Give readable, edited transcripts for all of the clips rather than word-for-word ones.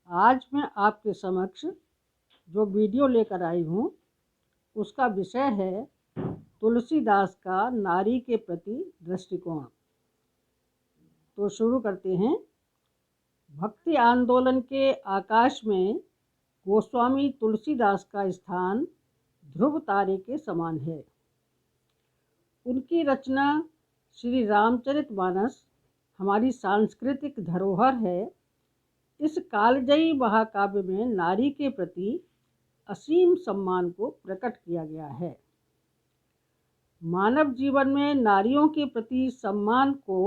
आज मैं आपके समक्ष जो वीडियो लेकर आई हूँ उसका विषय है तुलसीदास का नारी के प्रति दृष्टिकोण। तो शुरू करते हैं। भक्ति आंदोलन के आकाश में गोस्वामी तुलसीदास का स्थान ध्रुव तारे के समान है। उनकी रचना श्री रामचरितमानस हमारी सांस्कृतिक धरोहर है। इस कालजयी महाकाव्य में नारी के प्रति असीम सम्मान को प्रकट किया गया है। मानव जीवन में नारियों के प्रति सम्मान को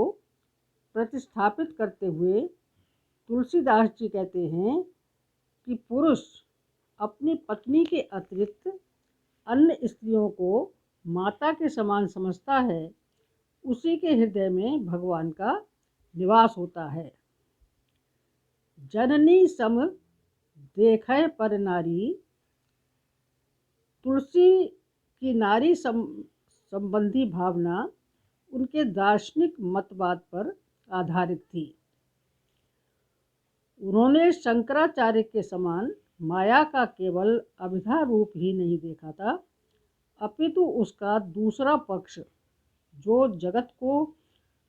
प्रतिस्थापित करते हुए तुलसीदास जी कहते हैं कि पुरुष अपनी पत्नी के अतिरिक्त अन्य स्त्रियों को माता के समान समझता है, उसी के हृदय में भगवान का निवास होता है। जननी सम देखे पर नारी, तुलसी की नारी संबंधी भावना उनके दार्शनिक मतवाद पर आधारित थी। उन्होंने शंकराचार्य के समान माया का केवल अभिधा रूप ही नहीं देखा था, अपितु उसका दूसरा पक्ष जो जगत को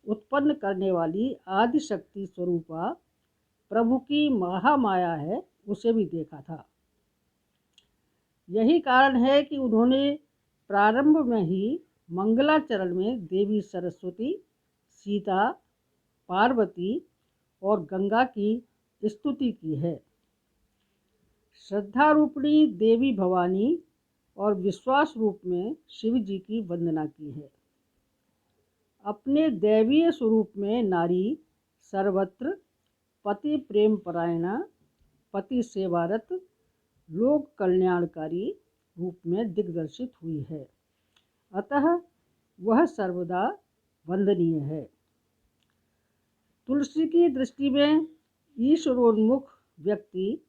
उत्पन्न करने वाली आदि शक्ति स्वरूपा प्रभु की महामाया है, उसे भी देखा था। यही कारण है कि उन्होंने प्रारंभ में ही मंगलाचरण में देवी सरस्वती, सीता, पार्वती और गंगा की स्तुति की है। श्रद्धा रूपणी देवी भवानी और विश्वास रूप में शिव जी की वंदना की है। अपने दैवीय स्वरूप में नारी सर्वत्र पति प्रेम परायणा, पति सेवारत, लोक कल्याणकारी रूप में दिग्दर्शित हुई है। अतः वह सर्वदा वंदनीय है। तुलसी की दृष्टि में ईश्वरोन्मुख व्यक्ति,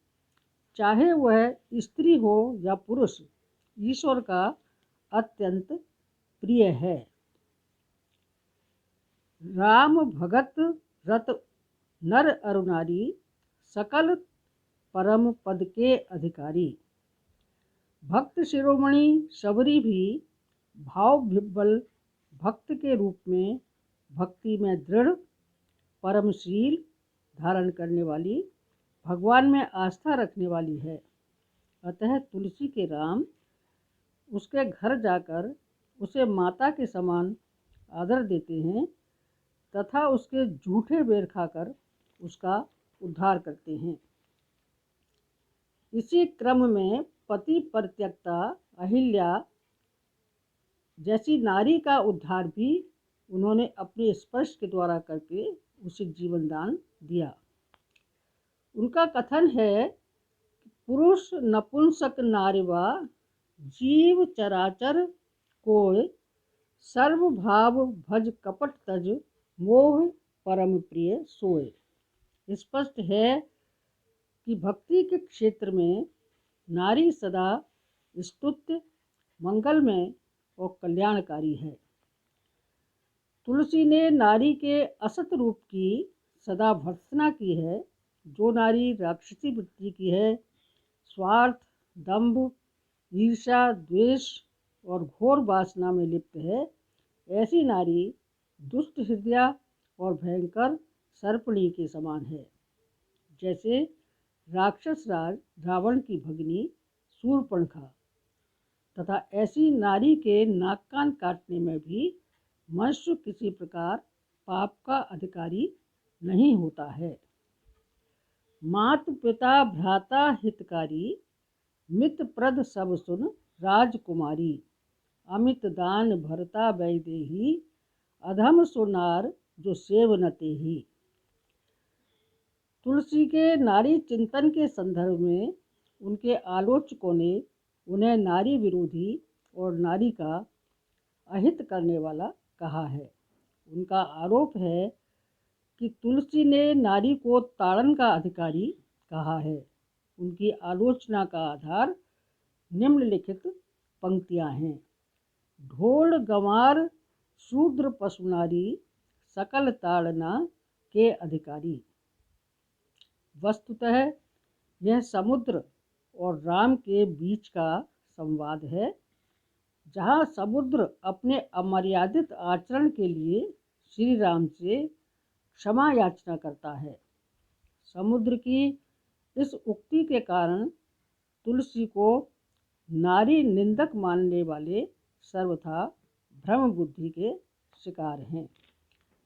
चाहे वह स्त्री हो या पुरुष, ईश्वर का अत्यंत प्रिय है। राम भगत रत नर अरुणारी, सकल परम पद के अधिकारी। भक्त शिरोमणि शबरी भी भाव विह्वल भक्त के रूप में भक्ति में दृढ़ परमशील धारण करने वाली, भगवान में आस्था रखने वाली है। अतः तुलसी के राम उसके घर जाकर उसे माता के समान आदर देते हैं तथा उसके झूठे बेर खाकर उसका उद्धार करते हैं। इसी क्रम में पति परित्यक्ता अहिल्या जैसी नारी का उद्धार भी उन्होंने अपने स्पर्श के द्वारा करके उसे जीवन दान दिया। उनका कथन है, पुरुष नपुंसक नारीवा, जीव चराचर कोय, सर्व भाव भज कपट तज, मोह परम प्रिय सोय। स्पष्ट है कि भक्ति के क्षेत्र में नारी सदा स्तुत्य, मंगलमय और कल्याणकारी है। तुलसी ने नारी के असत रूप की सदा भर्त्सना की है। जो नारी राक्षसी वृत्ति की है, स्वार्थ, दंभ, ईर्ष्या, द्वेष और घोर वासना में लिप्त है, ऐसी नारी दुष्ट हृदय और भयंकर सर्पणी के समान है। जैसे राक्षस राज रावण की भगिनी शूर्पणखा। तथा ऐसी नारी के नाक कान काटने में भी मनुष्य किसी प्रकार पाप का अधिकारी नहीं होता है। मात पिता भ्राता हितकारी, मित प्रद सब सुन राजकुमारी, अमित दान भरता वैदेही, अधम सुनार जो सेवनते ही। तुलसी के नारी चिंतन के संदर्भ में उनके आलोचकों ने उन्हें नारी विरोधी और नारी का अहित करने वाला कहा है। उनका आरोप है कि तुलसी ने नारी को ताड़न का अधिकारी कहा है। उनकी आलोचना का आधार निम्नलिखित पंक्तियां हैं। ढोल गंवार शूद्र पशु नारी, सकल ताड़ना के अधिकारी। वस्तुतः यह समुद्र और राम के बीच का संवाद है, जहाँ समुद्र अपने अमर्यादित आचरण के लिए श्री राम से क्षमा याचना करता है। समुद्र की इस उक्ति के कारण तुलसी को नारी निंदक मानने वाले सर्वथा भ्रम बुद्धि के शिकार हैं।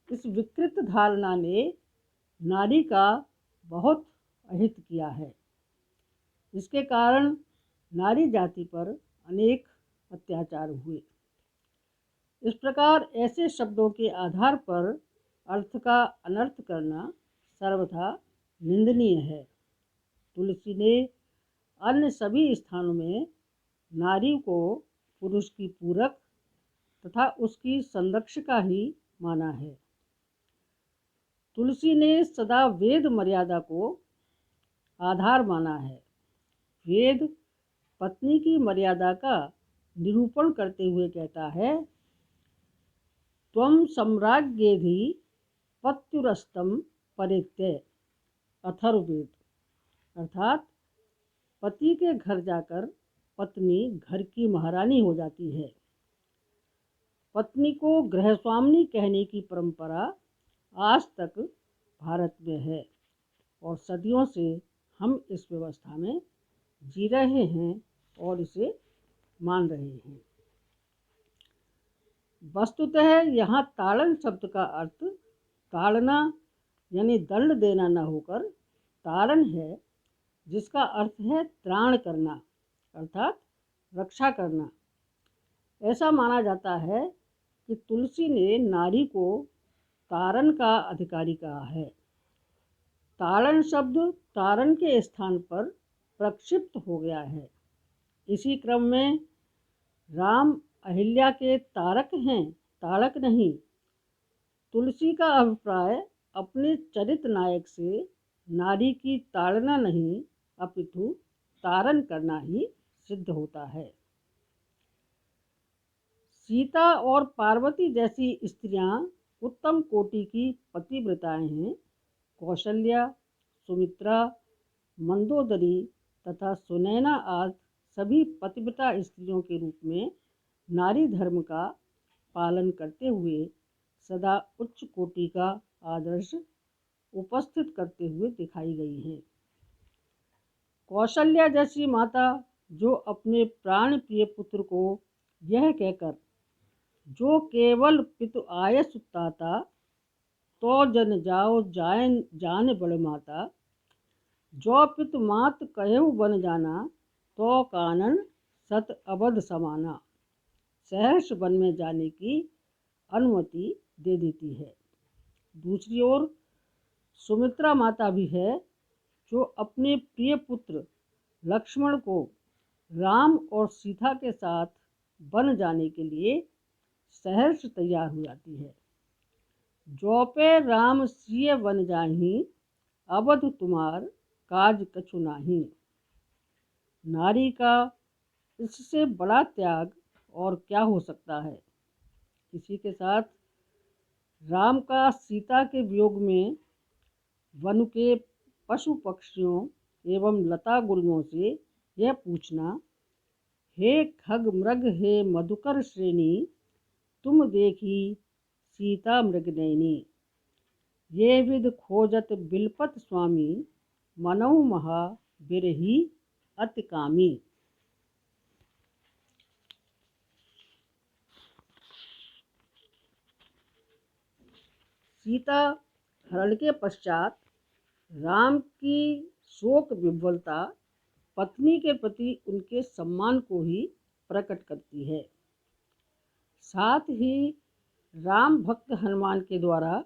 इस विकृत धारणा ने नारी का बहुत अहित किया है। इसके कारण नारी जाति पर अनेक अत्याचार हुए। इस प्रकार ऐसे शब्दों के आधार पर अर्थ का अनर्थ करना सर्वथा निंदनीय है। तुलसी ने अन्य सभी स्थानों में नारी को पुरुष की पूरक तथा उसकी संरक्षिका ही माना है। तुलसी ने सदा वेद मर्यादा को आधार माना है। वेद पत्नी की मर्यादा का निरूपण करते हुए कहता है, त्वं सम्राज्ञेधि पत्युरस्तं परित्यय। अथर्ववेद। अर्थात पति के घर जाकर पत्नी घर की महारानी हो जाती है। पत्नी को गृहस्वामिनी कहने की परंपरा आज तक भारत में है और सदियों से हम इस व्यवस्था में जी रहे हैं और इसे मान रहे हैं। वस्तुतः यहाँ ताड़न शब्द का अर्थ ताड़ना यानी दंड देना न होकर तारण है, जिसका अर्थ है त्राण करना अर्थात रक्षा करना। ऐसा माना जाता है कि तुलसी ने नारी को तारण का अधिकारी कहा है। तारण शब्द तारण के स्थान पर प्रक्षिप्त हो गया है। इसी क्रम में राम अहिल्या के तारक हैं, ताड़क नहीं। तुलसी का अभिप्राय अपने चरित नायक से नारी की ताड़ना नहीं अपितु तारण करना ही सिद्ध होता है। सीता और पार्वती जैसी स्त्रियां उत्तम कोटि की पतिव्रताएं हैं। कौशल्या, सुमित्रा, मंदोदरी तथा सुनैना आदि सभी पतिव्रता स्त्रियों के रूप में नारी धर्म का पालन करते हुए सदा उच्च कोटि का आदर्श उपस्थित करते हुए दिखाई गई हैं। कौशल्या जैसी माता जो अपने प्राण प्रिय पुत्र को यह कहकर जो केवल पितु आय सुताता तो जन जाओ जान बड़ माता, जो पितु मात कहु बन जाना तो कानन सत अबध समाना, सहर्ष वन में जाने की अनुमति दे देती है। दूसरी ओर सुमित्रा माता भी है, जो अपने प्रिय पुत्र लक्ष्मण को राम और सीता के साथ वन जाने के लिए सहर्ष तैयार हो जाती है। जो पे राम सिय वन जाही, अवध तुम्हार काज कछु नाही। नारी का इससे बड़ा त्याग और क्या हो सकता है। इसी के साथ राम का सीता के वियोग में वन के पशु पक्षियों एवं लता गुल्मों से यह पूछना, हे खग मृग हे मधुकर श्रेणी, तुम देखी सीता मृगनयनी। ये विद खोजत बिलपत स्वामी, मनऊ महा बिरही अति कामी। सीता हरण के पश्चात राम की शोक विह्वलता पत्नी के प्रति उनके सम्मान को ही प्रकट करती है। साथ ही राम भक्त हनुमान के द्वारा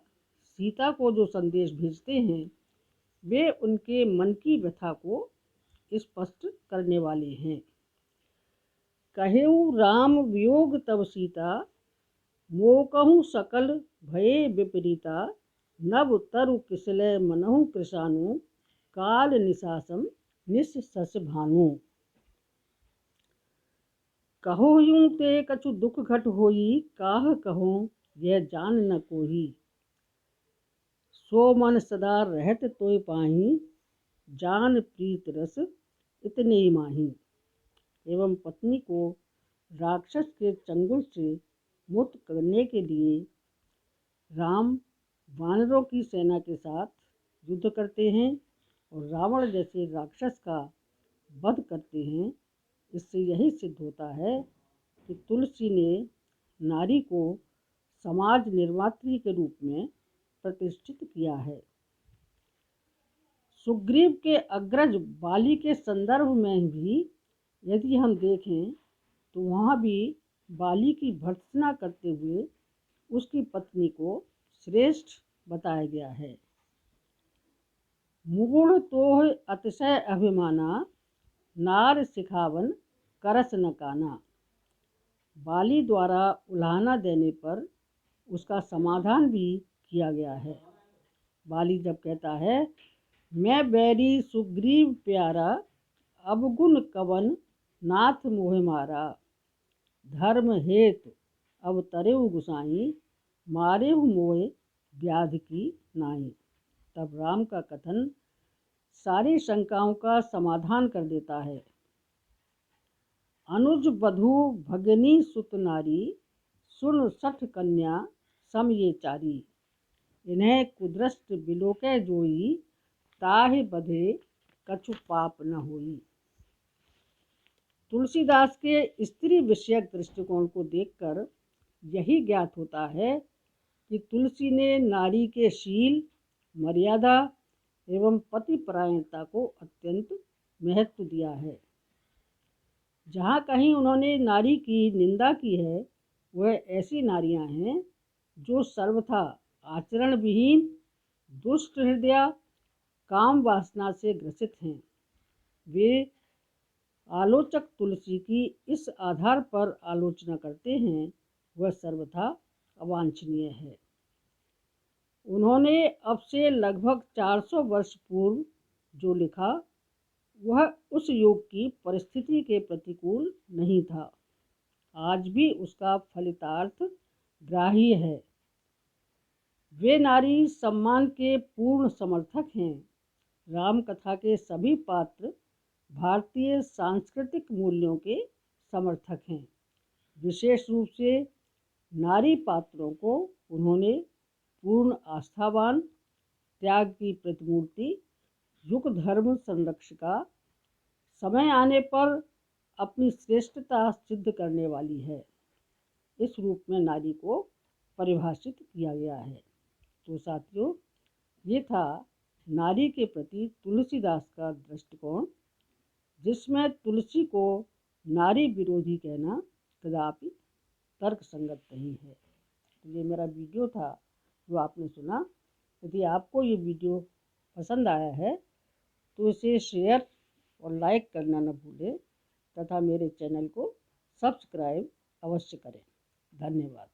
सीता को जो संदेश भेजते हैं वे उनके मन की व्यथा को स्पष्ट करने वाले हैं। कहेऊ राम वियोग तब सीता, मोकहु सकल भये विपरीता। नभ तरु किसलय मनहु कृशानु, काल निशासम निस्सस भानु। कहो यूं ते कछु दुख घट होई, काह कहो यह जान न कोही। सो मन सदा रहत तोय पाही, जान प्रीत रस इतने माही। एवं पत्नी को राक्षस के चंगुल से मुक्त करने के लिए राम वानरों की सेना के साथ युद्ध करते हैं और रावण जैसे राक्षस का वध करते हैं। इससे यही सिद्ध होता है कि तुलसी ने नारी को समाज निर्मात्री के रूप में प्रतिष्ठित किया है। सुग्रीव के अग्रज बाली के संदर्भ में भी यदि हम देखें तो वहाँ भी बाली की भर्त्सना करते हुए उसकी पत्नी को श्रेष्ठ बताया गया है। मूढ़ तोह अतिशय अभिमाना, नार सिखावन करस न काना। बाली द्वारा उलाहना देने पर उसका समाधान भी किया गया है। बाली जब कहता है मैं बैरी सुग्रीव प्यारा, अवगुण कवन नाथ मोह मारा। धर्म हेत अब तरेउ गुसाई, मारेहु मोह व्याध की नाई। तब राम का कथन सारी शंकाओं का समाधान कर देता है। अनुज बधू भगनी सुत नारी, सुन सठ कन्या सम ये चारी। इन्हें कुदृष्ट बिलोकै जोई, ताहि बधे कछु पाप न होई। तुलसीदास के स्त्री विषयक दृष्टिकोण को देखकर यही ज्ञात होता है कि तुलसी ने नारी के शील, मर्यादा एवं पतिपरायणता को अत्यंत महत्व दिया है। जहाँ कहीं उन्होंने नारी की निंदा की है वह ऐसी नारियाँ हैं जो सर्वथा आचरण विहीन, दुष्ट हृदया, काम वासना से ग्रसित हैं। वे आलोचक तुलसी की इस आधार पर आलोचना करते हैं वह सर्वथा अवांछनीय है। उन्होंने अब से लगभग 400 वर्ष पूर्व जो लिखा वह उस युग की परिस्थिति के प्रतिकूल नहीं था। आज भी उसका फलितार्थ ग्राह्य है। वे नारी सम्मान के पूर्ण समर्थक हैं। राम कथा के सभी पात्र भारतीय सांस्कृतिक मूल्यों के समर्थक हैं। विशेष रूप से नारी पात्रों को उन्होंने पूर्ण आस्थावान, त्याग की प्रतिमूर्ति, युग धर्म संरक्षिका, समय आने पर अपनी श्रेष्ठता सिद्ध करने वाली है, इस रूप में नारी को परिभाषित किया गया है। तो साथियों, ये था नारी के प्रति तुलसीदास का दृष्टिकोण, जिसमें तुलसी को नारी विरोधी कहना कदापि तर्क संगत नहीं है। तो ये मेरा वीडियो था जो आपने सुना। यदि आपको ये वीडियो पसंद आया है तो इसे शेयर और लाइक करना न भूलें तथा मेरे चैनल को सब्सक्राइब अवश्य करें। धन्यवाद।